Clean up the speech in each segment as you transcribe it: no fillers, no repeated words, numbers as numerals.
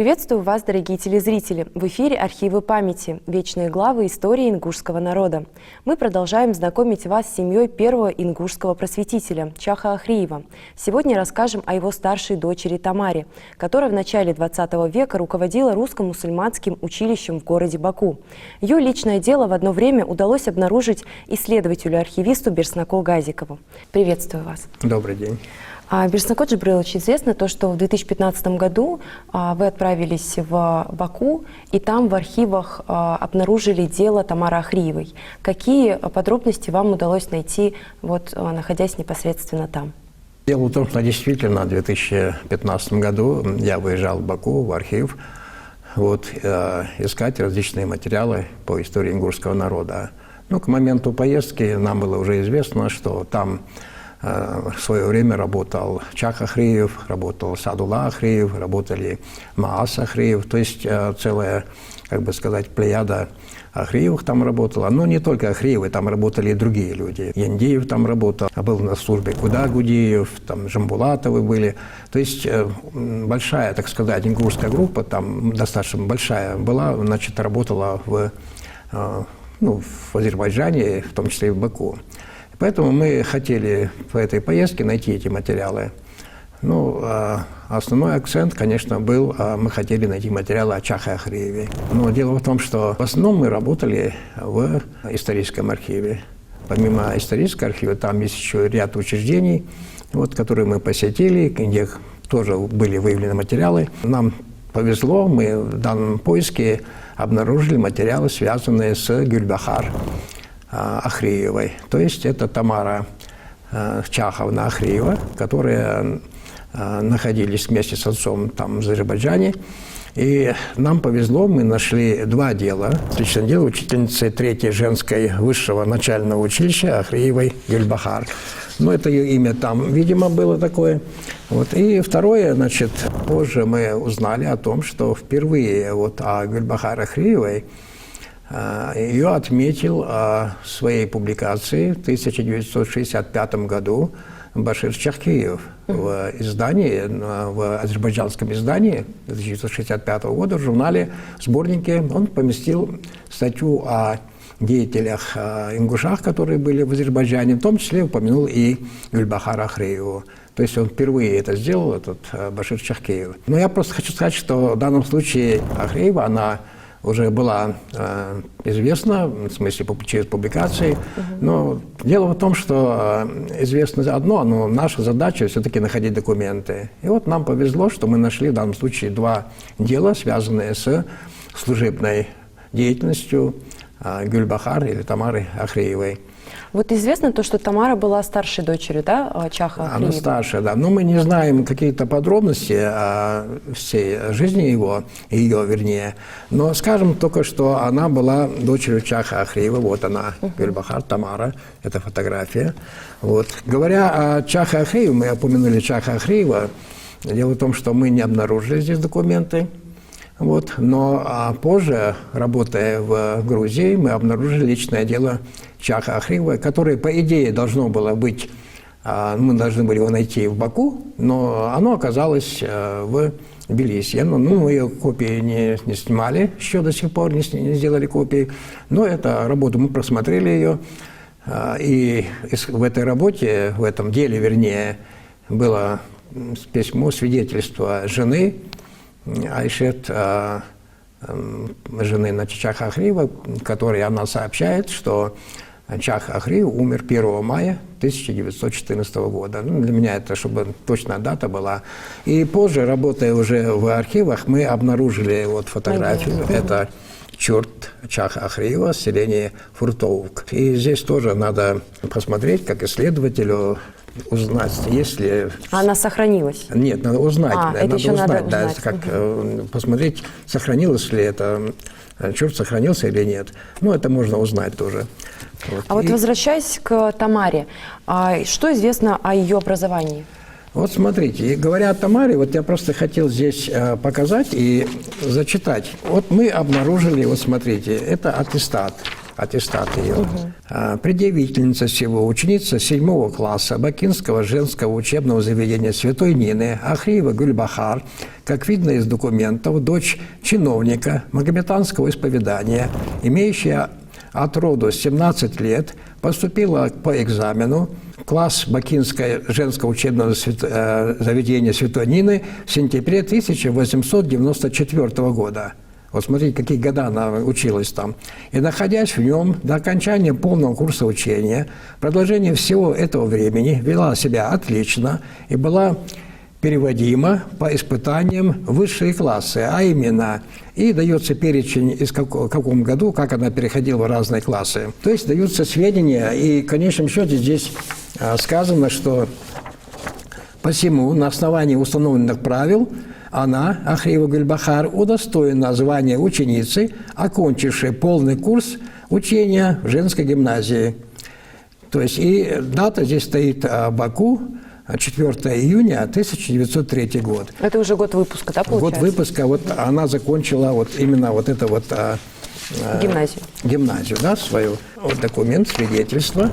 Приветствую вас, дорогие телезрители! В эфире «Архивы памяти. Вечные главы истории ингушского народа». Мы продолжаем знакомить вас с семьей первого ингушского просветителя Чаха Ахриева. Сегодня расскажем о его старшей дочери Тамаре, которая в начале 20 века руководила русско-мусульманским училищем в городе Баку. Ее личное дело в одно время удалось обнаружить исследователю-архивисту Берснаку Газикову. Приветствую вас. Добрый день. Берснакол Джибрилович, известно то, что в 2015 году вы отправились в Баку, и там в архивах обнаружили дело Тамары Ахриевой. Какие подробности вам удалось найти, находясь непосредственно там? Дело в том, что действительно в 2015 году я выезжал в Баку, в архив, искать различные материалы по истории ингушского народа. К моменту поездки нам было уже известно, что там в свое время работал Чах Ахриев, работал Садулла Ахриев, работали Маас Ахриев, то есть целая, плеяда Ахриевых там работала. Но не только Ахриевы, там работали и другие люди. Яндиев там работал, был на службе Куда Гудиев, там Жамбулатовы были. То есть большая, ингушская группа, там достаточно большая была, работала в Азербайджане, в том числе и в Баку. Поэтому мы хотели по этой поездке найти эти материалы. Основной акцент, конечно, был, мы хотели найти материалы о Чахе Ахриеве. Но дело в том, что в основном мы работали в историческом архиве. Помимо исторического архива, там есть еще ряд учреждений, которые мы посетили, где тоже были выявлены материалы. Нам повезло, мы в данном поиске обнаружили материалы, связанные с Гюльбахар Ахриевой. То есть это Тамара Чаховна Ахриева, которые находились вместе с отцом там в Азербайджане. И нам повезло, мы нашли два дела. Личное дело учительницы 3-й женской высшего начального училища Ахриевой Гюльбахар. Это ее имя там, видимо, было такое. И второе, позже мы узнали о том, что впервые о Гюльбахар Ахриевой ее отметил в своей публикации в 1965 году Башир Чахкиев в издании, в азербайджанском издании 1965 года в журнале, сборнике, он поместил статью о деятелях ингушах, которые были в Азербайджане, в том числе упомянул и Гюльбахар Ахриеву. То есть он впервые это сделал, этот Башир Чахкиев. Но я просто хочу сказать, что в данном случае Ахриева, она уже была известна, в смысле через публикации. Но дело в том, что известно одно, но наша задача все-таки находить документы. И нам повезло, что мы нашли в данном случае два дела, связанные с служебной деятельностью Гюльбахар или Тамары Ахриевой. Известно то, что Тамара была старшей дочерью, да, Чаха Ахриева? Она старшая, да. Но мы не знаем какие-то подробности о всей жизни ее вернее. Но скажем только, что она была дочерью Чаха Ахриева. Вот она, Гюльбахар Тамара, это фотография. Говоря о Чахе Ахриеве, мы упомянули Чаха Ахриева. Дело в том, что мы не обнаружили здесь документы. Но позже, работая в Грузии, мы обнаружили личное дело Чаха Ахриева, которое, по идее, должно было быть, мы должны были его найти в Баку, но оно оказалось в Тбилиси. Мы ее копии не снимали, еще до сих пор не сделали копии, но эту работу мы просмотрели ее, и в этой работе, в этом деле, вернее, было письмо, свидетельство жены Айшет, жены Чаха Ахриева, в которой она сообщает, что Чах Ахриев умер 1 мая 1914 года. Для меня это, чтобы точная дата была. И позже, работая уже в архивах, мы обнаружили фотографию. Это чурт Чаха Ахриева, селение Фуртовк. И здесь тоже надо посмотреть, как исследователю, узнать, если... Она сохранилась? Нет, надо узнать. Это еще надо узнать. Посмотреть, сохранилось ли это, чурт сохранился или нет. Это можно узнать тоже. Возвращаясь к Тамаре, что известно о ее образовании? Смотрите, говоря о Тамаре, я просто хотел здесь показать и зачитать. Мы обнаружили, смотрите, это аттестат аттестат ее. Предъявительница всего, ученица 7 класса Бакинского женского учебного заведения Святой Нины Ахриева Гульбахар, как видно из документов, дочь чиновника магометанского исповедания, имеющая от роду 17 лет, поступила по экзамену в класс Бакинского женского учебного заведения Святой Нины в сентябре 1894 года. Вот смотрите, какие года она училась там. И находясь в нем до окончания полного курса учения, в продолжении всего этого времени вела себя отлично и была переводима по испытаниям в высшие классы, а именно, и дается перечень, из каком году, как она переходила в разные классы. То есть даются сведения, и в конечном счете здесь сказано, что посему на основании установленных правил она, Ахриева Гульбахар, удостоена звания ученицы, окончившей полный курс учения в женской гимназии. То есть и дата здесь стоит Баку, 4 июня 1903 год. Это уже год выпуска, да, получается? Год выпуска, вот она закончила вот именно вот это вот Гимназию. Гимназию, да, свою. Вот документ, свидетельство.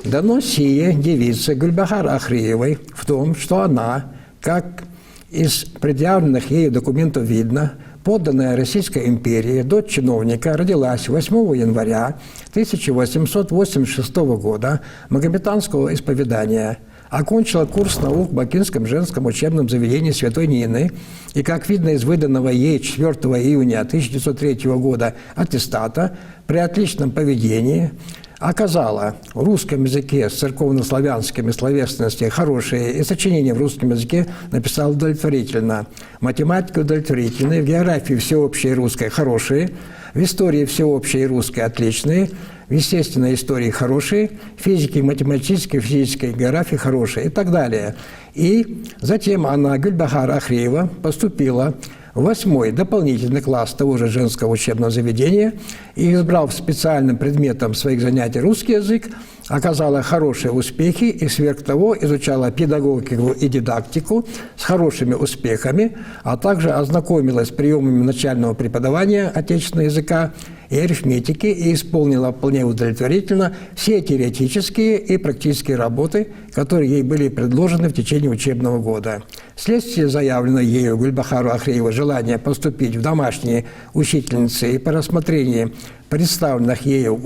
Дано сие девице Гульбахар Ахриевой в том, что она, как из предъявленных ею документов видно, подданная Российской империи, дочь чиновника, родилась 8 января 1886 года магометанского исповедания, окончила курс наук в Бакинском женском учебном заведении Святой Нины и, как видно из выданного ей 4 июня 1903 года аттестата, при отличном поведении оказала в русском языке с церковно-славянскими словесностями хорошие, и сочинения в русском языке написала удовлетворительно, математика удовлетворительная, в географии всеобщей русской хорошие, в истории всеобщей русской отличные, в естественной истории хорошие, в физике, математической, физической географии хорошие и так далее. И затем она, Гульбахар Ахриева, поступила в 8-й дополнительный класс того же женского учебного заведения и, избрав специальным предметом своих занятий русский язык, оказала хорошие успехи и сверх того изучала педагогику и дидактику с хорошими успехами, а также ознакомилась с приемами начального преподавания отечественного языка и арифметики и исполнила вполне удовлетворительно все теоретические и практические работы, которые ей были предложены в течение учебного года. Вследствие заявленного ею Гульбахару Ахриевой желания поступить в домашние учительницы и по рассмотрению представленных ею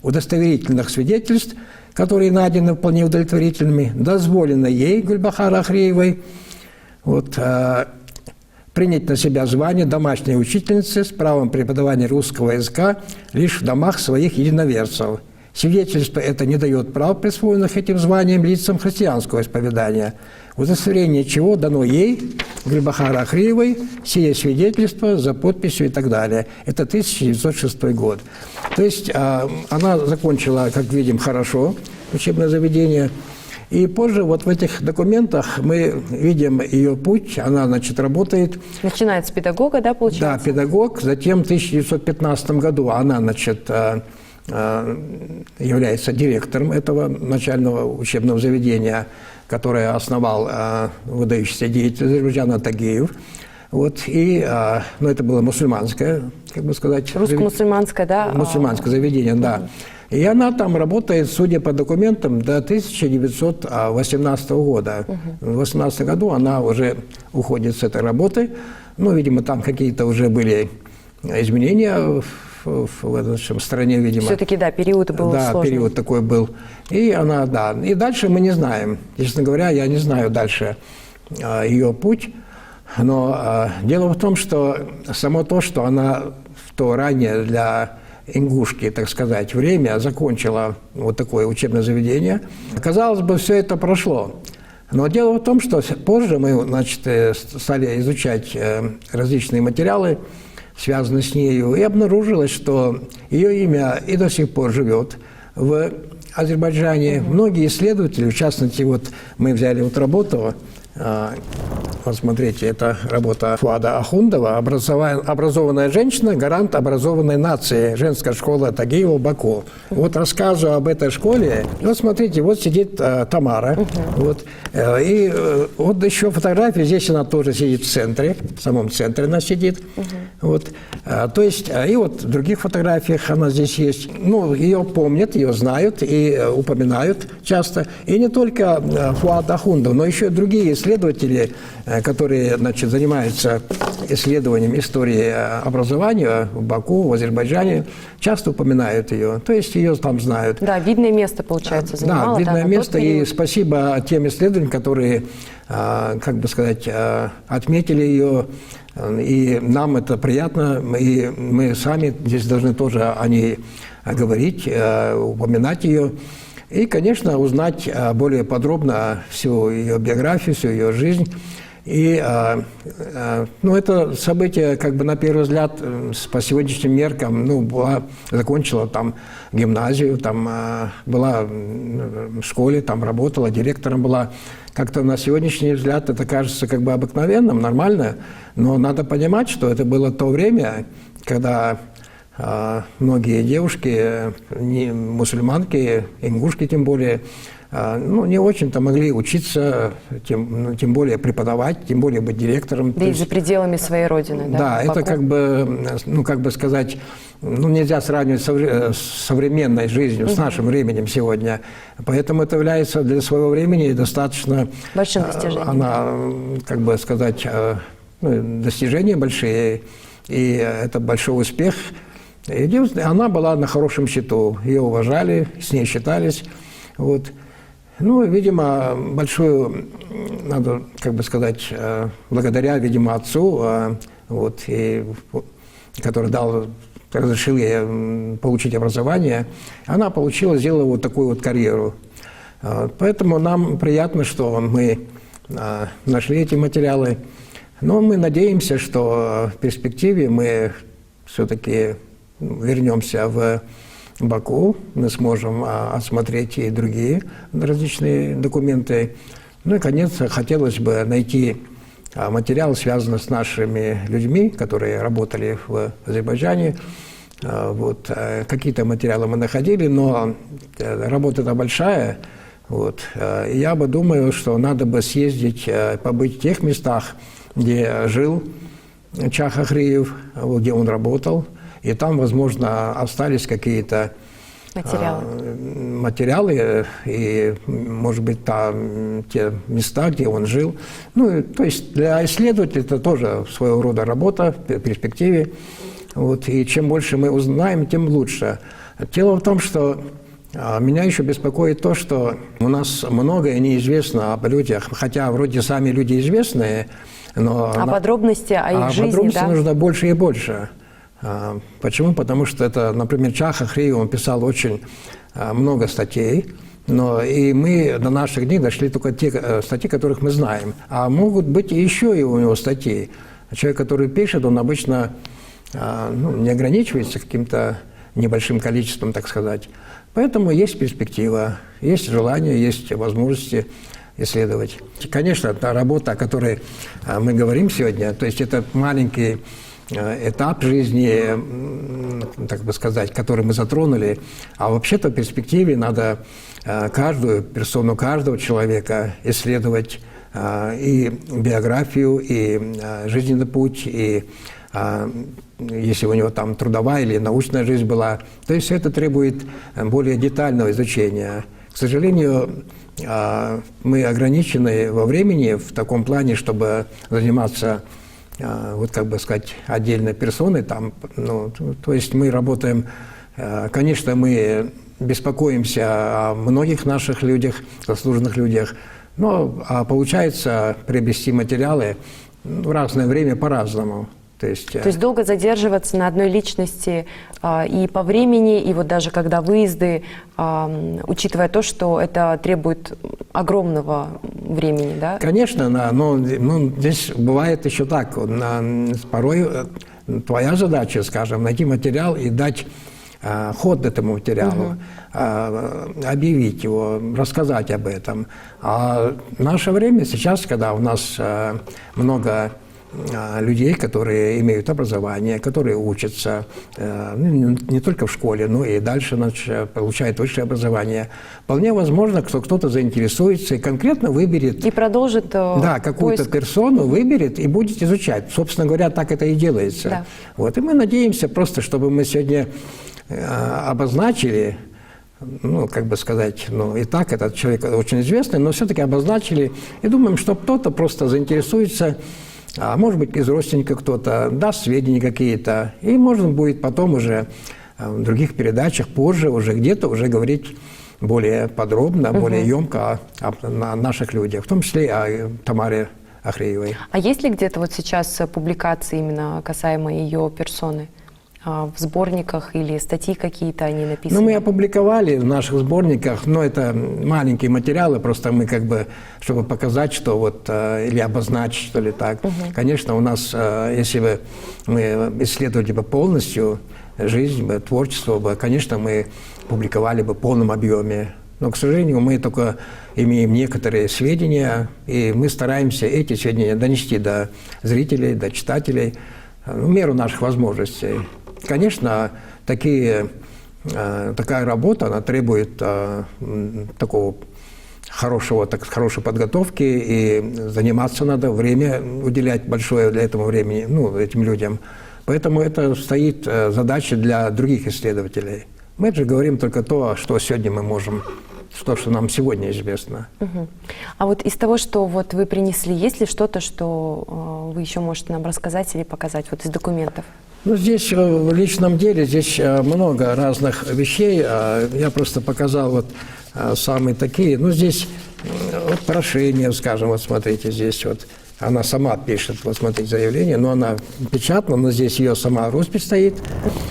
удостоверительных свидетельств, которые найдены вполне удовлетворительными, дозволено ей, Гульбахар Ахриевой, принять на себя звание домашней учительницы с правом преподавания русского языка лишь в домах своих единоверцев. Свидетельство это не дает прав, присвоенных этим званием лицам христианского исповедания, в удостоверение чего дано ей, Гульбахар Ахриевой, сие свидетельство за подписью и так далее. Это 1906 год. То есть она закончила, как видим, хорошо учебное заведение. И позже вот в этих документах мы видим ее путь, она, значит, работает. Начинает с педагога, да, получается? Да, педагог. Затем в 1915 году она, значит, является директором этого начального учебного заведения, которое основал выдающийся деятель Азербайджана Атагеев. Вот, и, ну, это было мусульманское, как бы сказать. Русско-мусульманское, да? Мусульманское заведение, да. И она там работает, судя по документам, до 1918 года. В 18 году она уже уходит с этой работы. Ну, видимо, там какие-то уже были изменения в стране, видимо. Все-таки, да, период был сложный. Да, период такой был. И она, да. И дальше мы не знаем. Честно говоря, я не знаю дальше ее путь. Но дело в том, что само то, что она в то ранее для ингушки, так сказать, время закончила вот такое учебное заведение, казалось бы, все это прошло. Но дело в том, что позже мы, значит, стали изучать различные материалы, связанные с нею, и обнаружилось, что ее имя и до сих пор живет в Азербайджане. Многие исследователи, в частности, вот мы взяли вот работу Вот смотрите, это работа Фуада Ахундова «Образованная женщина, гарант образованной нации. Женская школа Тагиева, Баку». Вот рассказываю об этой школе. Вот смотрите, вот сидит Тамара. Вот, и вот еще фотография. Здесь она тоже сидит в центре, в самом центре она сидит. Вот, то есть, и вот в других фотографиях она здесь есть. Ну, ее помнят, ее знают и упоминают часто. И не только Фуад Ахундов, но еще и другие исследователи, которые, значит, занимаются исследованием истории образования в Баку, в Азербайджане, часто упоминают ее. То есть ее там знают. Да, видное место, получается, занимала. Да, видное на место. тот период. И спасибо тем исследователям, которые, как бы сказать, отметили ее. И нам это приятно. И мы сами здесь должны тоже о ней говорить, упоминать ее. И, конечно, узнать более подробно всю ее биографию, всю ее жизнь. И ну, это событие, как бы на первый взгляд, по сегодняшним меркам, ну, закончила там гимназию, там была в школе, там работала, директором была. Как-то на сегодняшний взгляд это кажется как бы обыкновенным, нормально, но надо понимать, что это было то время, когда многие девушки, не мусульманки, ингушки тем более, ну, не очень-то могли учиться, тем более преподавать, тем более быть директором. Да и за пределами своей родины, да? Да, это как бы, ну, как бы сказать, ну, нельзя сравнивать с современной жизнью, с нашим временем сегодня. Поэтому это является для своего времени достаточно... Большим достижением. Она, как бы сказать, ну, достижения большие, и это большой успех. И она была на хорошем счету, ее уважали, с ней считались. Вот. Ну, видимо, большую, надо, как бы сказать, благодаря, видимо, отцу, вот, который разрешил ей получить образование, она сделала вот такую вот карьеру. Поэтому нам приятно, что мы нашли эти материалы. Но мы надеемся, что в перспективе мы все-таки вернемся в Баку, мы сможем осмотреть и другие различные документы. Ну и, конечно, хотелось бы найти материал, связанный с нашими людьми, которые работали в Азербайджане. Вот. Какие-то материалы мы находили, но работа-то большая. Вот. Я бы думаю, что надо бы съездить, побыть в тех местах, где жил Чах Ахриев, где он работал. И там, возможно, остались какие-то материалы и, может быть, там те места, где он жил. Ну, то есть для исследователя это тоже своего рода работа в перспективе. Вот. И чем больше мы узнаем, тем лучше. Дело в том, что меня еще беспокоит то, что у нас многое неизвестно об людях, хотя вроде сами люди известные, но... подробности о их жизни, подробности нужно больше и больше. Почему? Потому что это, например, Чах Ахриев, он писал очень много статей, но и мы до наших дней дошли только те статьи, которых мы знаем. А могут быть и еще и у него статьи. Человек, который пишет, он обычно не ограничивается каким-то небольшим количеством, так сказать. Поэтому есть перспектива, есть желание, есть возможности исследовать. Конечно, та работа, о которой мы говорим сегодня, то есть это маленький этап жизни, так бы сказать, который мы затронули. А вообще-то в перспективе надо каждую персону, каждого человека исследовать, и биографию, и жизненный путь, и если у него там трудовая или научная жизнь была. То есть это требует более детального изучения. К сожалению, мы ограничены во времени в таком плане, чтобы заниматься вот, как бы сказать, отдельной персоной там, ну, то есть мы работаем, конечно, мы беспокоимся о многих наших людях, заслуженных людях, но получается приобрести материалы в разное время по-разному. То есть долго задерживаться на одной личности и по времени, и вот даже когда выезды, учитывая то, что это требует огромного времени, да? Конечно, но здесь бывает еще так. Порой твоя задача, скажем, найти материал и дать ход этому материалу, объявить его, рассказать об этом. А в наше время сейчас, когда у нас много людей, которые имеют образование, которые учатся не только в школе, но и дальше получают высшее образование. Вполне возможно, что кто-то заинтересуется и конкретно выберет. И продолжит какую-то персону выберет и будет изучать. Собственно говоря, так это и делается. Да. Вот. И мы надеемся просто, чтобы мы сегодня обозначили, и так этот человек очень известный, но все-таки обозначили и думаем, что кто-то просто заинтересуется, а может быть, из родственников кто-то даст сведения какие-то, и можно будет потом уже в других передачах позже уже где-то уже говорить более подробно, более емко о наших людях, в том числе и о Тамаре Ахреевой. А есть ли где-то вот сейчас публикации именно касаемо ее персоны? В сборниках или статьи какие-то они написаны? Мы опубликовали в наших сборниках, но это маленькие материалы, просто мы чтобы показать, что или обозначить, что ли так. Конечно, у нас, если бы мы исследовали бы полностью жизнь, творчество, конечно, мы публиковали бы в полном объеме. Но, к сожалению, мы только имеем некоторые сведения, и мы стараемся эти сведения донести до зрителей, до читателей в меру наших возможностей. Конечно, такая работа, она требует хорошей подготовки, и заниматься надо, время уделять большое для этого времени, этим людям. Поэтому это стоит задача для других исследователей. Мы же говорим только то, что сегодня мы можем, что нам сегодня известно. А вот из того, что вы принесли, есть ли что-то, что вы еще можете нам рассказать или показать из документов? Здесь в личном деле здесь много разных вещей. Я просто показал самые такие. Здесь прошение, скажем, смотрите, здесь она сама пишет, смотрите, заявление, но она печатна, но здесь ее сама роспись стоит.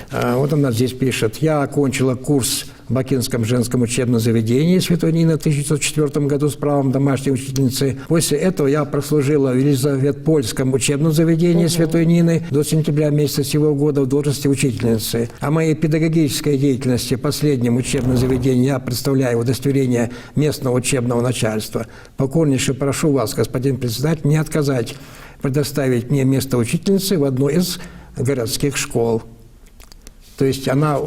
Она здесь пишет: «Я окончила курс в Бакинском женском учебном заведении Святой Нины в 1904 году с правом домашней учительницы. После этого я прослужила в Елизаветпольском учебном заведении Святой Нины до сентября месяца сего года в должности учительницы. О моей педагогической деятельности в последнем учебном заведении я представляю удостоверение местного учебного начальства. Покорнейше прошу вас, господин председатель, не отказать предоставить мне место учительницы в одной из городских школ». То есть она,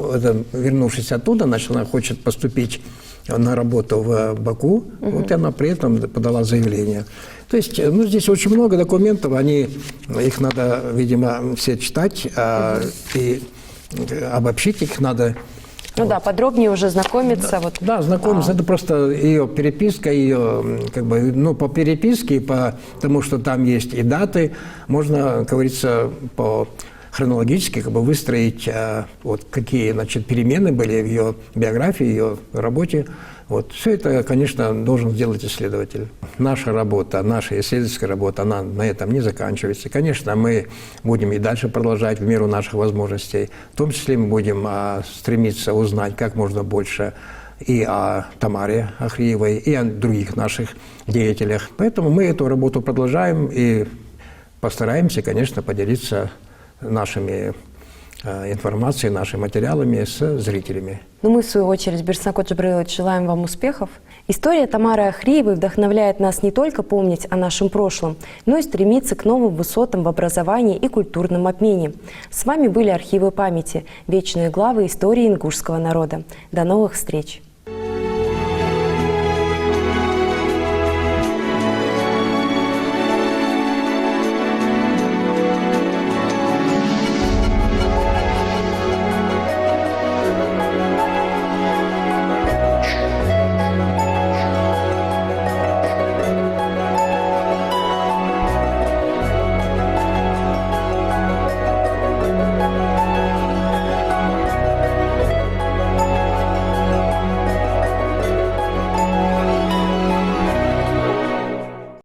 вернувшись оттуда, она хочет поступить на работу в Баку, и она при этом подала заявление. То есть, здесь очень много документов, их надо, видимо, все читать, и обобщить их надо. Подробнее уже знакомиться. Да, знакомиться, это просто ее переписка, по переписке, потому что там есть и даты, можно, как говорится, по хронологически выстроить, какие, перемены были в ее биографии, ее работе. Все это, конечно, должен сделать исследователь. Наша работа, наша исследовательская работа, она на этом не заканчивается. Конечно, мы будем и дальше продолжать в меру наших возможностей. В том числе мы будем стремиться узнать как можно больше и о Тамаре Ахреевой, и о других наших деятелях. Поэтому мы эту работу продолжаем и постараемся, конечно, поделиться нашими информацией, нашими материалами с зрителями. Мы, в свою очередь, Берсенкот Джабраилович, желаем вам успехов. История Тамары Ахреевой вдохновляет нас не только помнить о нашем прошлом, но и стремиться к новым высотам в образовании и культурном обмене. С вами были архивы памяти, вечные главы истории ингушского народа. До новых встреч!